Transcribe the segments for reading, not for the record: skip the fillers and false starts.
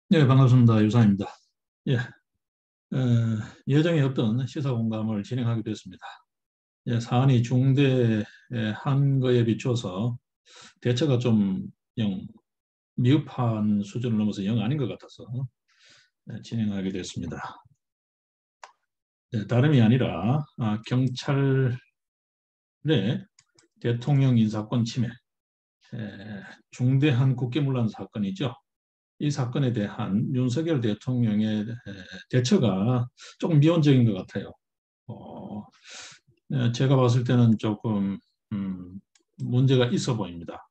네, 반갑습니다. 유상입니다. 예, 예정에 없던 시사 공감을 진행하게 됐습니다. 예, 사안이 중대한 거에 비춰서 대처가 좀 영 미흡한 수준을 넘어서 영 아닌 것 같아서 진행하게 됐습니다. 다름이 아니라 경찰의 대통령 인사권 침해, 중대한 국기문란 사건이죠. 이 사건에 대한 윤석열 대통령의 대처가 조금 미온적인 것 같아요. 어, 제가 봤을 때는 조금 문제가 있어 보입니다.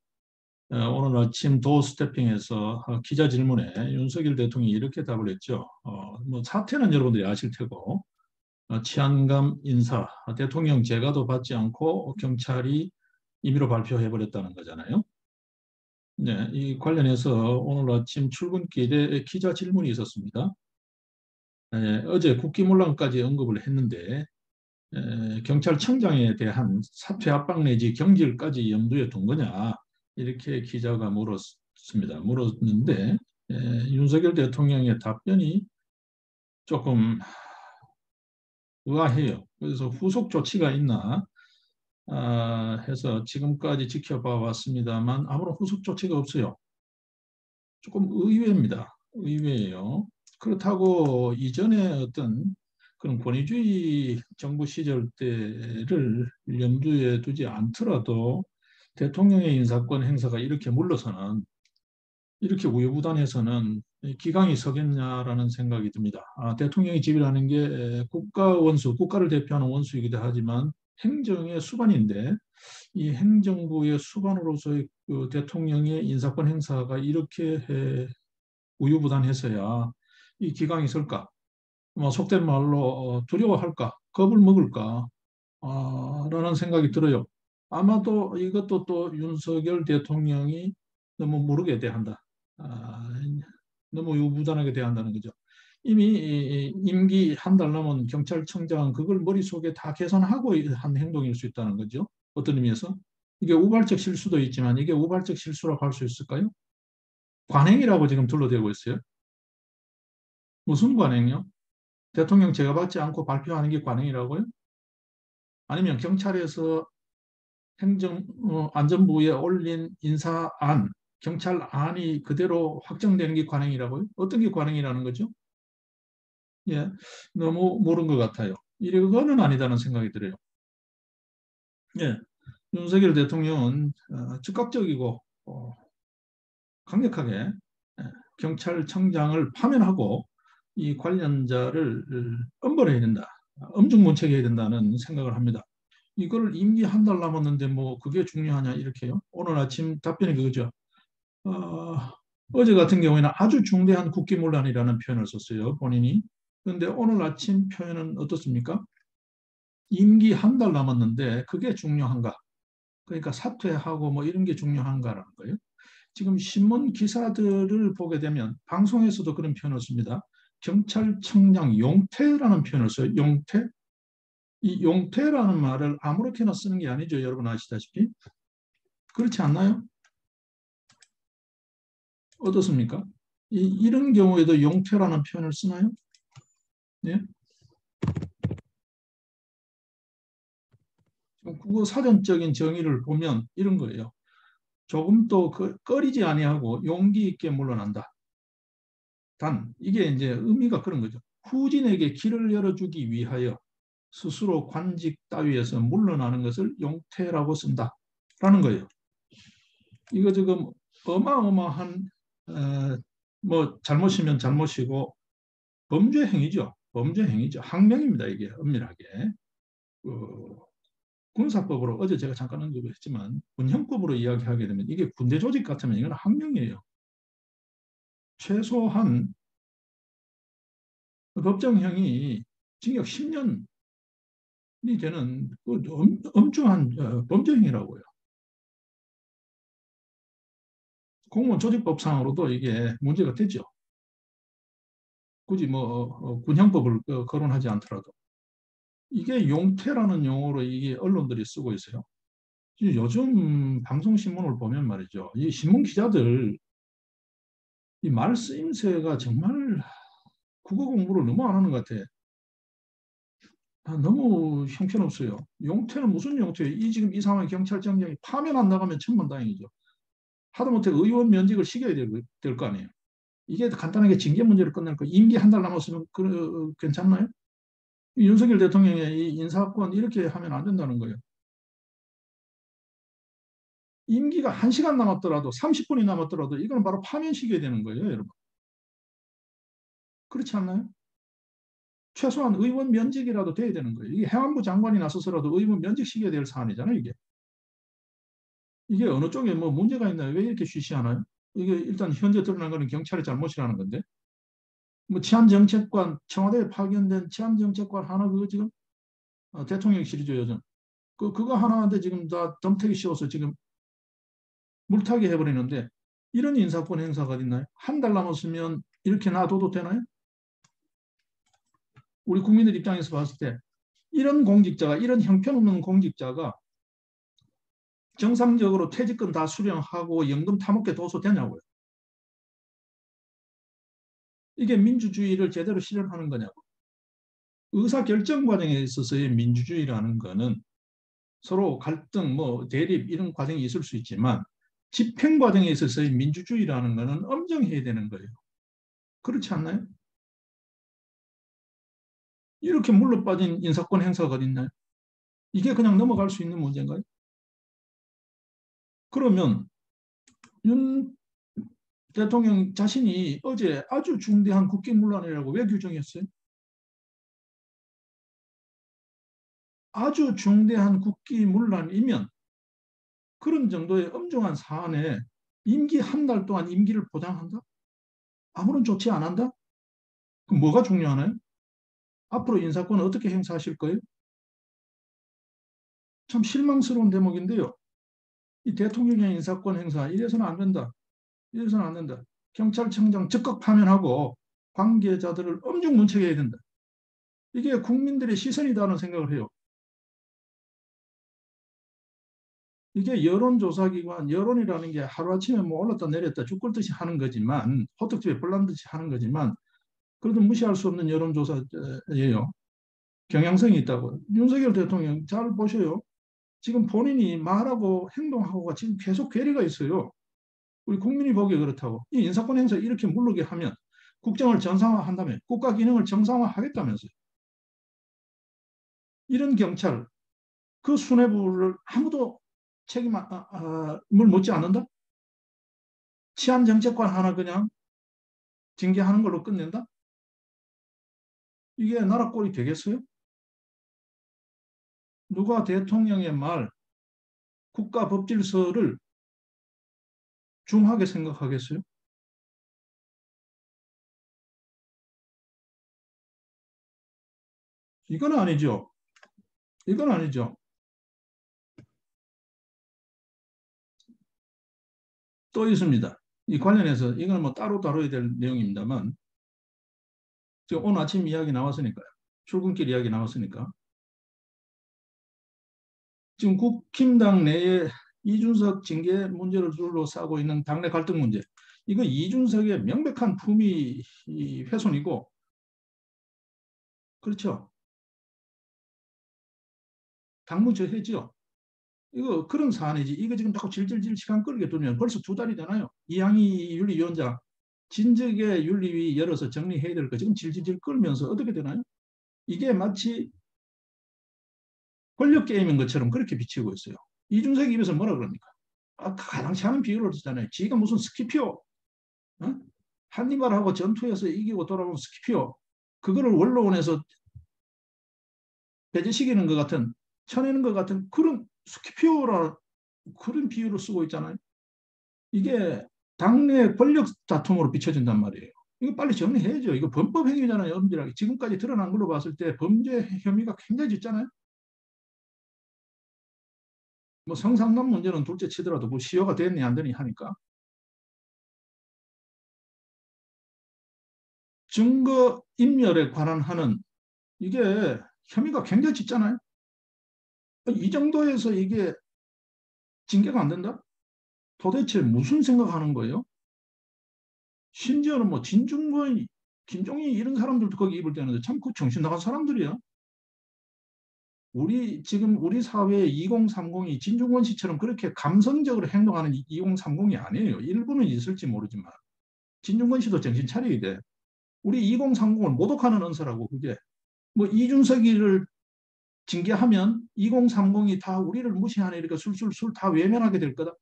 오늘 아침 도어 스태핑에서 기자 질문에 윤석열 대통령이 이렇게 답을 했죠. 뭐 사태는 여러분들이 아실 테고 치안감 인사 대통령 재가도 받지 않고 경찰이 임의로 발표해 버렸다는 거잖아요. 네, 이 관련해서 오늘 아침 출근길에 기자 질문이 있었습니다. 어제 국기문란까지 언급을 했는데 경찰청장에 대한 사퇴 압박 내지 경질까지 염두에 둔 거냐 이렇게 기자가 물었습니다. 물었는데 윤석열 대통령의 답변이 조금 의아해요. 그래서 후속 조치가 있나 해서 지금까지 지켜봐 왔습니다만 아무런 후속 조치가 없어요. 조금 의외입니다. 의외예요. 그렇다고 이전에 어떤 그런 권위주의 정부 시절 때를 염두에 두지 않더라도 대통령의 인사권 행사가 이렇게 물러서는 이렇게 우유부단해서는 기강이 서겠냐라는 생각이 듭니다. 대통령이 지휘하는 게 국가 원수, 국가를 대표하는 원수이기도 하지만 행정의 수반인데 이 행정부의 수반으로서의 그 대통령의 인사권 행사가 이렇게 우유부단해서야 이 기강이 설까? 뭐 속된 말로 두려워할까? 겁을 먹을까? 라는 생각이 들어요. 아마도 이것도 또 윤석열 대통령이 너무 모르게 대한다. 아, 너무 우유부단하게 대한다는 거죠. 이미 임기 한 달 남은 경찰청장은 그걸 머릿속에 다 계산하고 한 행동일 수 있다는 거죠. 어떤 의미에서. 이게 우발적 실수도 있지만 이게 우발적 실수라고 할 수 있을까요? 관행이라고 지금 둘러대고 있어요. 무슨 관행이요? 대통령 제가 받지 않고 발표하는 게 관행이라고요? 아니면 경찰에서 안전부에 올린 인사안, 경찰안이 그대로 확정되는 게 관행이라고요? 어떤 게 관행이라는 거죠? 예, 너무 모른 것 같아요. 이거는 아니다는 생각이 들어요. 예, 윤석열 대통령은 즉각적이고 강력하게 경찰청장을 파면하고 이 관련자를 엄벌해야 된다. 엄중문책해야 된다는 생각을 합니다. 이걸 임기 한 달 남았는데 뭐 그게 중요하냐 이렇게요. 오늘 아침 답변이 그거죠. 어, 어제 같은 경우에는 아주 중대한 국기문란이라는 표현을 썼어요. 본인이. 그런데 오늘 아침 표현은 어떻습니까? 임기 한 달 남았는데 그게 중요한가? 그러니까 사퇴하고 뭐 이런 게 중요한가라는 거예요. 지금 신문 기사들을 보게 되면 방송에서도 그런 표현을 씁니다. 경찰청장 용태라는 표현을 써요. 용태? 이 용태라는 말을 아무렇게나 쓰는 게 아니죠. 여러분 아시다시피. 그렇지 않나요? 어떻습니까? 이런 경우에도 용태라는 표현을 쓰나요? 네? 국어 사전적인 정의를 보면 이런 거예요. 조금 또 꺼리지 아니하고 용기 있게 물러난다. 단 이게 이제 의미가 그런 거죠. 후진에게 길을 열어주기 위하여 스스로 관직 따위에서 물러나는 것을 용태라고 쓴다라는 거예요. 이거 지금 어마어마한 뭐 잘못이면 잘못이고 범죄 행위죠. 범죄 행위죠. 항명입니다. 이게 엄밀하게. 그 군사법으로 어제 제가 잠깐 언급했지만 군형법으로 이야기하게 되면 이게 군대 조직 같으면 이건 항명이에요. 최소한 법정형이 징역 10년이 되는 그 엄중한 범죄 행위라고요. 공무원 조직법상으로도 이게 문제가 되죠. 굳이 뭐 군형법을 거론하지 않더라도 이게 용태라는 용어로 이게 언론들이 쓰고 있어요. 요즘 방송 신문을 보면 말이죠. 이 신문 기자들 이 말 쓰임새가 정말 국어 공부를 너무 안 하는 것 같아. 너무 형편없어요. 용태는 무슨 용태예요? 지금 이 상황에 경찰청장이 파면 안 나가면 천만다행이죠. 하다못해 의원 면직을 시켜야 될 거 아니에요. 이게 간단하게 징계 문제를 끝낼 거. 임기 한 달 남았으면 괜찮나요? 윤석열 대통령의 이 인사권 이렇게 하면 안 된다는 거예요. 임기가 1시간 남았더라도 30분이 남았더라도 이건 바로 파면시켜야 되는 거예요, 여러분. 그렇지 않나요? 최소한 의원 면직이라도 돼야 되는 거예요. 이게 행안부 장관이 나서서라도 의원 면직시켜야 될 사안이잖아요, 이게. 이게 어느 쪽에 뭐 문제가 있나요? 왜 이렇게 쉬쉬하나요? 이게 일단 현재 드러난 거는 경찰의 잘못이라는 건데. 뭐 치안정책관, 청와대에 파견된 치안정책관 하나 그거 지금 대통령실이죠, 요즘. 그거 하나한테 지금 다 덤태기 씌워서 지금 물타기 해버리는데 이런 인사권 행사가 있나요? 한 달 남았으면 이렇게 놔둬도 되나요? 우리 국민들 입장에서 봤을 때 이런 공직자가, 이런 형편없는 공직자가 정상적으로 퇴직금 다 수령하고 연금 타먹게 둬서 되냐고요. 이게 민주주의를 제대로 실현하는 거냐고. 의사결정 과정에 있어서의 민주주의라는 거는 서로 갈등, 뭐 대립 이런 과정이 있을 수 있지만 집행 과정에 있어서의 민주주의라는 거는 엄정해야 되는 거예요. 그렇지 않나요? 이렇게 물러빠진 인사권 행사가 어디 있나요? 이게 그냥 넘어갈 수 있는 문제인가요? 그러면 윤 대통령 자신이 어제 아주 중대한 국기문란이라고 왜 규정했어요? 아주 중대한 국기문란이면 그런 정도의 엄중한 사안에 임기 한 달 동안 임기를 보장한다? 아무런 조치 안 한다? 그럼 뭐가 중요하나요? 앞으로 인사권을 어떻게 행사하실 거예요? 참 실망스러운 대목인데요. 이 대통령의 인사권 행사 이래서는 안 된다. 이래서는 안 된다. 경찰청장 적극 파면하고 관계자들을 엄중 문책해야 된다. 이게 국민들의 시선이다는 생각을 해요. 이게 여론조사기관, 여론이라는 게 하루아침에 뭐 올랐다 내렸다 죽을듯이 하는 거지만, 호떡집에 불난듯이 하는 거지만, 그래도 무시할 수 없는 여론조사예요. 경향성이 있다고. 윤석열 대통령 잘 보셔요. 지금 본인이 말하고 행동하고가 지금 계속 괴리가 있어요. 우리 국민이 보기에 그렇다고. 이 인사권 행사 이렇게 물르게 하면 국정을 정상화한다면, 국가 기능을 정상화하겠다면서요. 이런 경찰, 그 수뇌부를 아무도 책임을 묻지 않는다? 치안정책관 하나 그냥 징계하는 걸로 끝낸다? 이게 나라 꼴이 되겠어요? 누가 대통령의 말, 국가 법질서를 중하게 생각하겠어요? 이건 아니죠. 이건 아니죠. 또 있습니다. 이 관련해서 이건 뭐 따로 다뤄야 될 내용입니다만, 지금 오늘 아침 이야기 나왔으니까요. 출근길 이야기 나왔으니까. 지금 국힘당 내에 이준석 징계 문제를 둘러싸고 있는 당내 갈등 문제. 이거 이준석의 명백한 품위 훼손이고, 그렇죠. 당무저 해지요. 이거 그런 사안이지. 이거 지금 자꾸 질질질 시간 끌게 두면 벌써 2달이 되나요? 이항희 윤리위원장 진즉에 윤리위 열어서 정리해야 될 거 지금 질질질 끌면서 어떻게 되나요? 이게 마치 권력 게임인 것처럼 그렇게 비치고 있어요. 이준석 입에서 뭐라 그럽니까? 가당치 않은 비유를 쓰잖아요. 지가 무슨 스키피오, 어? 한니발하고 전투에서 이기고 돌아온 스키피오, 그거를 원로원에서 배제시키는 것 같은, 쳐내는 것 같은 그런 스키피오라 그런 비유를 쓰고 있잖아요. 이게 당내 권력 다툼으로 비춰진단 말이에요. 이거 빨리 정리해야죠. 이거 범법 행위잖아요. 엄밀하게. 지금까지 드러난 걸로 봤을 때 범죄 혐의가 굉장히 짙잖아요. 뭐 성상남 문제는 둘째 치더라도 뭐 시효가 됐니 안 되니 하니까. 증거 인멸에 관한 하는 이게 혐의가 굉장히 짙잖아요. 이 정도에서 이게 징계가 안 된다? 도대체 무슨 생각하는 거예요? 심지어는 뭐 진중권, 김종인 이런 사람들도 거기 입을 대는데 참 그 정신 나간 사람들이야. 우리 지금 우리 사회의 2030이 진중권 씨처럼 그렇게 감성적으로 행동하는 2030이 아니에요. 일부는 있을지 모르지만 진중권 씨도 정신 차려야 돼. 우리 2030을 모독하는 언사라고 그게. 뭐 이준석이를 징계하면 2030이 다 우리를 무시하네 이렇게 술술술 다 외면하게 될 거다.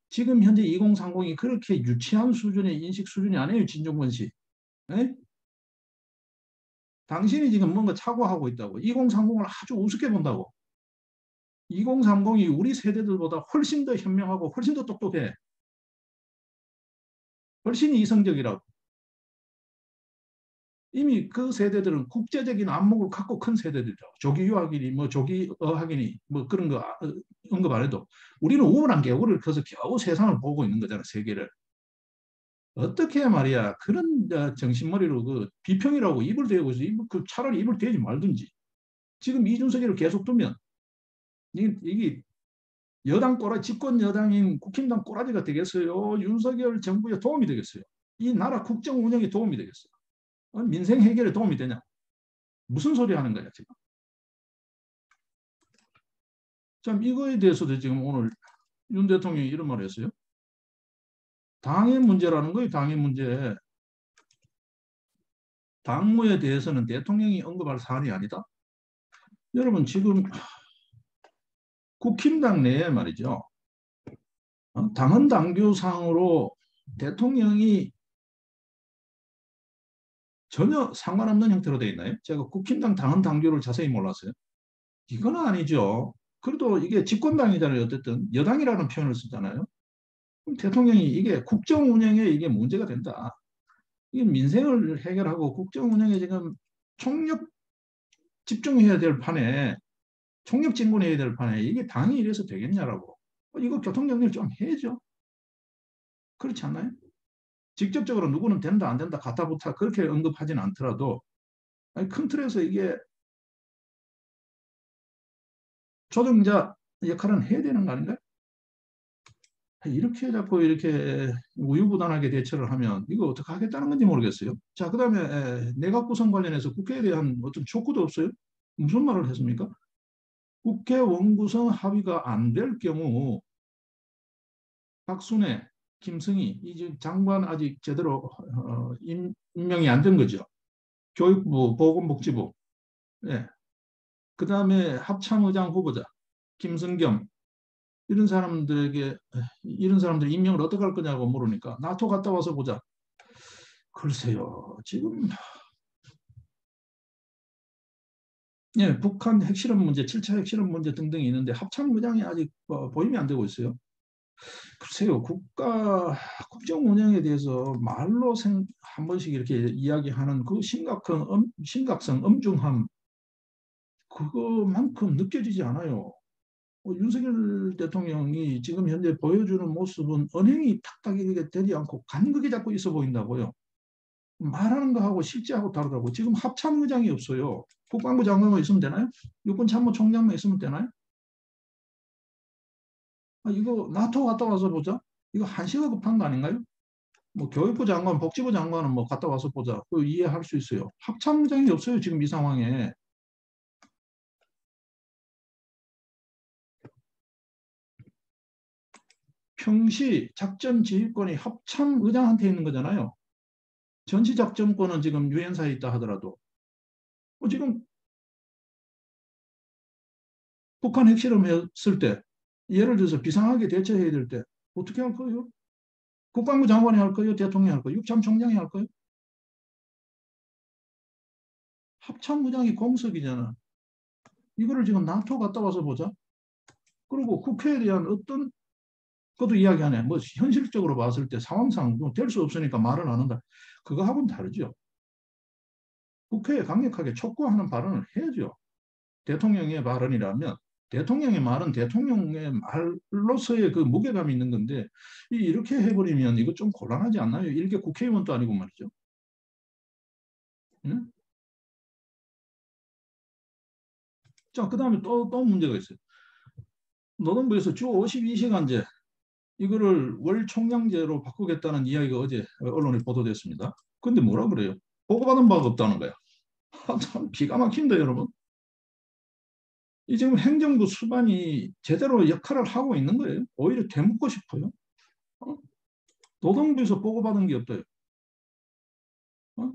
지금 현재 2030이 그렇게 유치한 수준의 인식 수준이 아니에요. 진중권 씨. 에? 당신이 지금 뭔가 착오하고 있다고. 2030을 아주 우습게 본다고. 2030이 우리 세대들보다 훨씬 더 현명하고 훨씬 더 똑똑해. 훨씬 이성적이라고. 이미 그 세대들은 국제적인 안목을 갖고 큰 세대들이라고. 조기 유학이니 뭐 조기 어학이니 뭐 그런 거 언급 안 해도 우리는 우물안 개구리를 커서 겨우 세상을 보고 있는 거잖아, 세계를. 어떻게 말이야 그런 정신머리로 그 비평이라고 입을 대고 있어. 그 차라리 입을 대지 말든지. 지금 이준석이를 계속 두면 이게 여당 꼬라 집권 여당인 국힘당 꼬라지가 되겠어요? 윤석열 정부에 도움이 되겠어요? 이 나라 국정 운영에 도움이 되겠어요? 민생 해결에 도움이 되냐? 무슨 소리 하는 거야 지금? 참 이거에 대해서도 지금 오늘 윤 대통령이 이런 말을 했어요. 당의 문제라는 거예요. 당의 문제. 당무에 대해서는 대통령이 언급할 사안이 아니다. 여러분 지금 국힘당 내에 말이죠. 당헌 당규상으로 대통령이 전혀 상관없는 형태로 되어 있나요? 제가 국힘당 당헌 당규를 자세히 몰랐어요. 이건 아니죠. 그래도 이게 집권당이잖아요. 어쨌든 여당이라는 표현을 쓰잖아요. 그럼 대통령이 이게 국정 운영에 이게 문제가 된다. 이게 민생을 해결하고 국정 운영에 지금 총력 집중해야 될 판에 총력 진군해야 될 판에 이게 당이 이래서 되겠냐라고. 이거 교통정리를 좀 해야죠. 그렇지 않나요? 직접적으로 누구는 된다 안 된다 가타부타 그렇게 언급하지는 않더라도 아니, 큰 틀에서 이게 조정자 역할은 해야 되는 거 아닌가요? 이렇게 자꾸 이렇게 우유부단하게 대처를 하면 이거 어떻게 하겠다는 건지 모르겠어요. 자, 그다음에 내각 구성 관련해서 국회에 대한 어떤 촉구도 없어요. 무슨 말을 했습니까? 국회 원구성 합의가 안 될 경우 박순애, 김승희 이 장관 아직 제대로 임명이 안 된 거죠. 교육부, 보건복지부. 예. 그다음에 합참의장 후보자 김승겸 이런 사람들에게 이런 사람들 임명을 어떻게 할 거냐고 물으니까 나토 갔다 와서 보자. 글쎄요. 지금 예, 북한 핵실험 문제, 7차 핵실험 문제 등등이 있는데 합참의장이 아직 보임이 안 되고 있어요. 글쎄요. 국정 운영에 대해서 말로 한 번씩 이렇게 이야기하는 그 심각성, 엄중함 그거만큼 느껴지지 않아요. 윤석열 대통령이 지금 현재 보여주는 모습은 언행이 탁탁 이게 되지 않고 간극이 자꾸 있어 보인다고요. 말하는 거하고 실제하고 다르다고. 지금 합참의장이 없어요. 국방부 장관만 있으면 되나요? 육군참모총장만 있으면 되나요? 이거 나토 갔다 와서 보자. 이거 한시가 급한 거 아닌가요? 뭐 교육부 장관, 복지부 장관은 뭐 갔다 와서 보자. 그 이해할 수 있어요. 합참의장이 없어요. 지금 이 상황에. 평시 작전 지휘권이 합참의장한테 있는 거잖아요. 전시작전권은 지금 유엔사에 있다 하더라도 지금 북한 핵실험 했을 때 예를 들어서 비상하게 대처해야 될 때 어떻게 할 거예요? 국방부 장관이 할 거예요? 대통령이 할 거예요? 육참총장이 할 거예요? 합참의장이 공석이잖아. 이거를 지금 나토 갔다 와서 보자. 그리고 국회에 대한 어떤 것도 이야기 안 해. 뭐 현실적으로 봤을 때 상황상 될 수 없으니까 말을 안 한다. 그거하고는 다르죠. 국회에 강력하게 촉구하는 발언을 해야죠. 대통령의 발언이라면 대통령의 말은 대통령의 말로서의 그 무게감이 있는 건데 이렇게 해버리면 이거 좀 곤란하지 않나요? 이렇게 국회의원도 아니고 말이죠. 응? 자, 그 다음에 또 문제가 있어요. 노동부에서 주 52시간제 이거를 월 총량제로 바꾸겠다는 이야기가 어제 언론에 보도됐습니다. 근데 뭐라 그래요? 보고받은 바가 없다는 거야. 참 기가 막힌다, 여러분. 이 지금 행정부 수반이 제대로 역할을 하고 있는 거예요. 오히려 되묻고 싶어요. 어? 노동부에서 보고받은 게 없대요.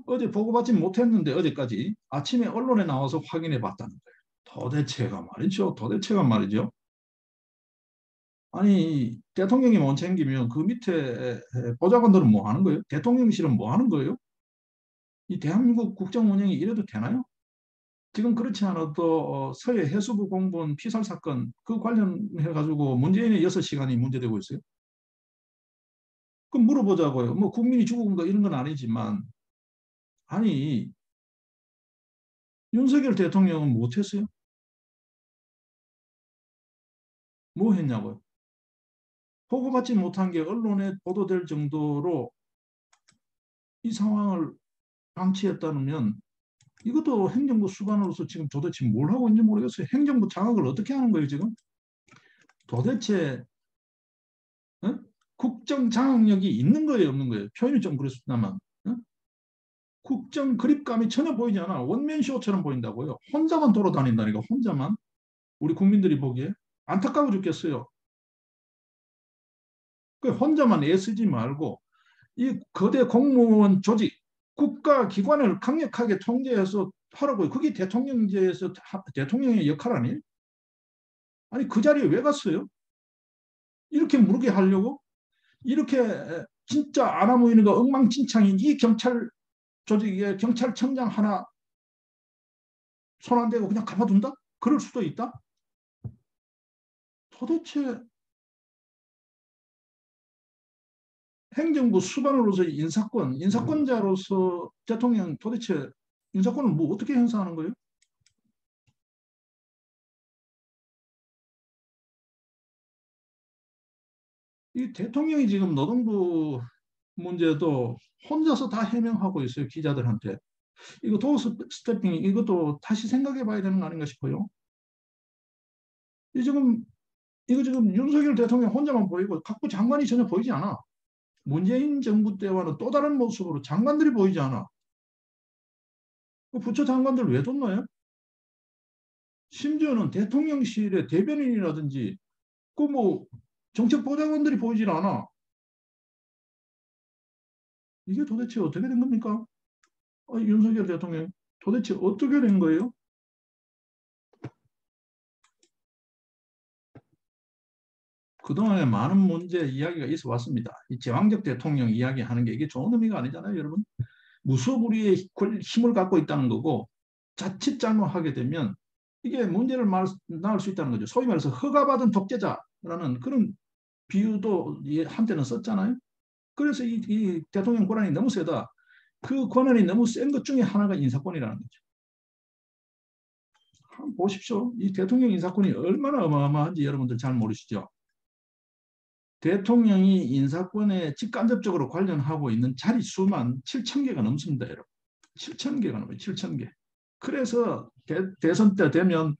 어제 보고받지 못했는데 어제까지 아침에 언론에 나와서 확인해 봤다는 거예요. 도대체가 말이죠. 아니 대통령이 못 챙기면 그 밑에 보좌관들은 뭐 하는 거예요? 대통령실은 뭐 하는 거예요? 이 대한민국 국정 운영이 이래도 되나요? 지금 그렇지 않아도 서해 해수부 공무원 피살 사건 그 관련해 가지고 문재인의 6시간이 문제되고 있어요. 그럼 물어보자고요. 뭐 국민이 죽은 거 이런 건 아니지만 아니 윤석열 대통령은 못했어요? 뭐 했냐고요? 보고받지 못한 게 언론에 보도될 정도로 이 상황을 방치했다면 이것도 행정부 수반으로서 지금 도대체 뭘 하고 있는지 모르겠어요. 행정부 장악을 어떻게 하는 거예요, 지금? 도대체 어? 국정 장악력이 있는 거예요, 없는 거예요? 표현이 좀 그렇습니다만 어? 국정 그립감이 전혀 보이지 않아. 원맨쇼처럼 보인다고요. 혼자만 돌아다닌다니까, 혼자만. 우리 국민들이 보기에 안타까워 죽겠어요. 그 혼자만 애쓰지 말고 이 거대 공무원 조직, 국가 기관을 강력하게 통제해서 하라고요. 그게 대통령제에서 대통령의 역할 아니에요? 아니 그 자리에 왜 갔어요? 이렇게 무르게 하려고? 이렇게 진짜 아나무인가 엉망진창인 이 경찰 조직에 경찰청장 하나 손 안 대고 그냥 가만둔다? 그럴 수도 있다? 도대체 행정부 수반으로서 인사권자로서 대통령 도대체 인사권을 뭐 어떻게 행사하는 거예요? 이 대통령이 지금 노동부 문제도 혼자서 다 해명하고 있어요, 기자들한테. 이거 도어 스태핑 이것도 다시 생각해 봐야 되는 거 아닌가 싶어요. 이 지금 이거 지금 윤석열 대통령 혼자만 보이고 각부 장관이 전혀 보이지 않아. 문재인 정부 때와는 또 다른 모습으로 장관들이 보이지 않아. 그 부처 장관들 왜 뒀나요? 심지어는 대통령실의 대변인이라든지 그 뭐 정책보좌관들이 보이질 않아. 이게 도대체 어떻게 된 겁니까? 윤석열 대통령 도대체 어떻게 된 거예요? 그동안에 많은 문제 이야기가 있어 왔습니다. 이 제왕적 대통령 이야기하는 게 이게 좋은 의미가 아니잖아요, 여러분. 무소불위의 힘을 갖고 있다는 거고 자칫 잘못하게 되면 이게 문제를 낳을 수 있다는 거죠. 소위 말해서 허가받은 독재자라는 그런 비유도 한때는 썼잖아요. 그래서 이 대통령 권한이 너무 세다. 그 권한이 너무 센 것 중에 하나가 인사권이라는 거죠. 한번 보십시오. 이 대통령 인사권이 얼마나 어마어마한지 여러분들 잘 모르시죠? 대통령이 인사권에 직간접적으로 관련하고 있는 자리 수만 7천 개가 넘습니다, 여러분. 7천 개가 넘어요. 7천 개. 그래서 대선 때 되면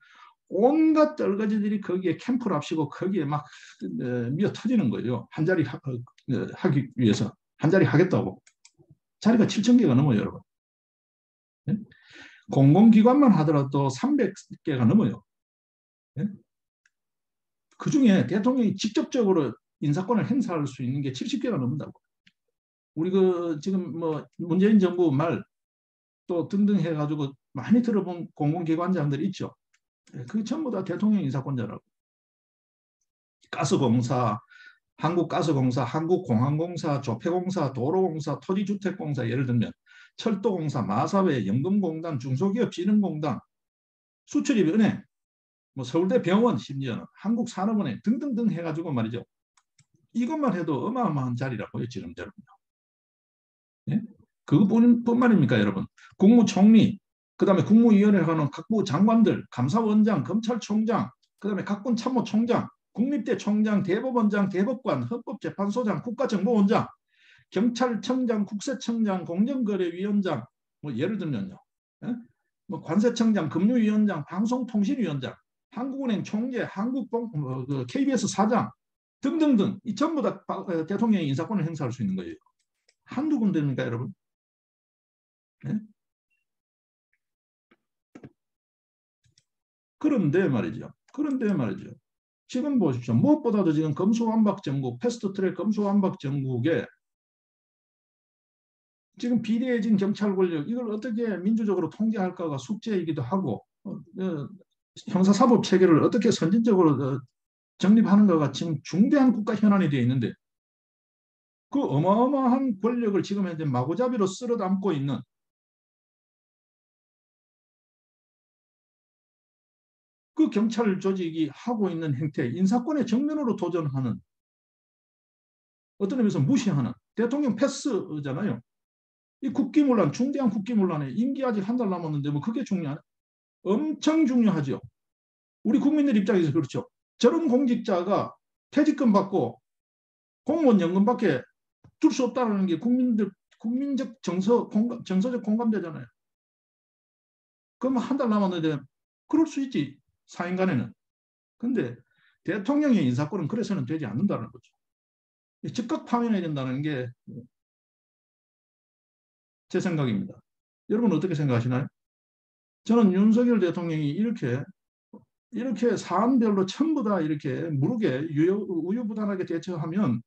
온갖 떨거지들이 거기에 캠프를 합시고 거기에 막 미어 터지는 거예요. 한 자리 하기 위해서. 한 자리 하겠다고. 자리가 7천 개가 넘어요, 여러분. 네? 공공기관만 하더라도 300개가 넘어요. 네? 그중에 대통령이 직접적으로 인사권을 행사할 수 있는 게 70개가 넘는다고. 우리 그 지금 뭐 문재인 정부 말 또 등등 해가지고 많이 들어본 공공기관장들이 있죠. 그 전부 다 대통령 인사권자라고. 가스공사, 한국가스공사, 한국공항공사, 조폐공사, 도로공사, 토지주택공사 예를 들면 철도공사, 마사회, 연금공단, 중소기업진흥공단, 수출입은행, 뭐 서울대 병원 심지어는 한국산업은행 등등등 해가지고 말이죠. 이것만 해도 어마어마한 자리라고요, 지름대로. 예? 그것뿐만입니까, 여러분? 국무총리, 그다음에 국무위원회를 하는 각부 장관들, 감사원장, 검찰총장, 그다음에 각군 참모총장, 국립대 총장, 대법원장, 대법관, 헌법재판소장, 국가정보원장, 경찰청장, 국세청장, 공정거래위원장, 뭐 예를 들면요, 예? 뭐 관세청장, 금융위원장, 방송통신위원장, 한국은행 총재, KBS 사장, 등등등 이 전부 다 대통령이 인사권을 행사할 수 있는 거예요. 한두 군데입니까, 여러분? 네? 그런데 말이죠. 지금 보십시오. 무엇보다도 지금 검수완박 정국, 패스트트랙 검수완박 정국에 지금 비대해진 경찰 권력 이걸 어떻게 민주적으로 통제할까가 숙제이기도 하고 형사사법 체계를 어떻게 선진적으로 정립하는가가 지금 중대한 국가 현안이 되어 있는데 그 어마어마한 권력을 지금 현재 마구잡이로 쓸어 담고 있는 그 경찰 조직이 하고 있는 행태, 인사권의 정면으로 도전하는 어떤 의미에서 무시하는 대통령 패스잖아요. 이 국기문란, 중대한 국기문란에 임기 아직 한 달 남았는데 뭐 그게 중요하냐? 엄청 중요하죠. 우리 국민들 입장에서 그렇죠. 저런 공직자가 퇴직금 받고 공무원 연금밖에 줄 수 없다는 게 국민적 정서적 공감되잖아요. 그럼 한 달 남았는데 그럴 수 있지. 사인 간에는. 근데 대통령의 인사권은 그래서는 되지 않는다는 거죠. 즉각 파면해야 된다는 게 제 생각입니다. 여러분 어떻게 생각하시나요? 저는 윤석열 대통령이 이렇게 사안별로 전부 다 이렇게 무르게 우유부단하게 대처하면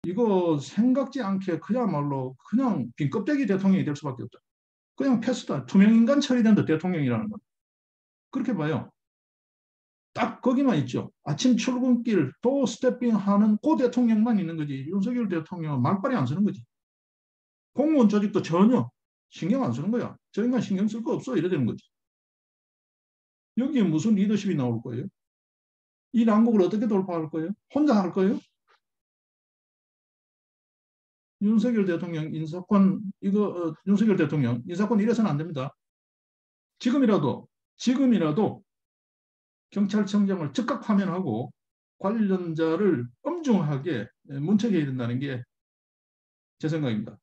이거 생각지 않게 그야말로 그냥 빈 껍데기 대통령이 될 수밖에 없다. 그냥 패스다. 투명인간 처리된다 대통령이라는 건. 그렇게 봐요. 딱 거기만 있죠. 아침 출근길 도 스태핑하는 그 대통령만 있는 거지. 윤석열 대통령은 말빨이 안 쓰는 거지. 공무원 조직도 전혀 신경 안 쓰는 거야. 저 인간 신경 쓸 거 없어. 이래 되는 거지. 여기에 무슨 리더십이 나올 거예요? 이 난국을 어떻게 돌파할 거예요? 혼자 할 거예요? 윤석열 대통령 인사권 이거 윤석열 대통령 인사권 이래서는 안 됩니다. 지금이라도 경찰청장을 즉각 파면하고 관련자를 엄중하게 문책해야 된다는 게 제 생각입니다.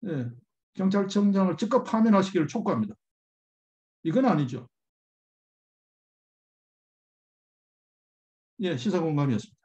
예, 경찰청장을 즉각 파면하시기를 촉구합니다. 이건 아니죠. 예, 시사공감이었습니다.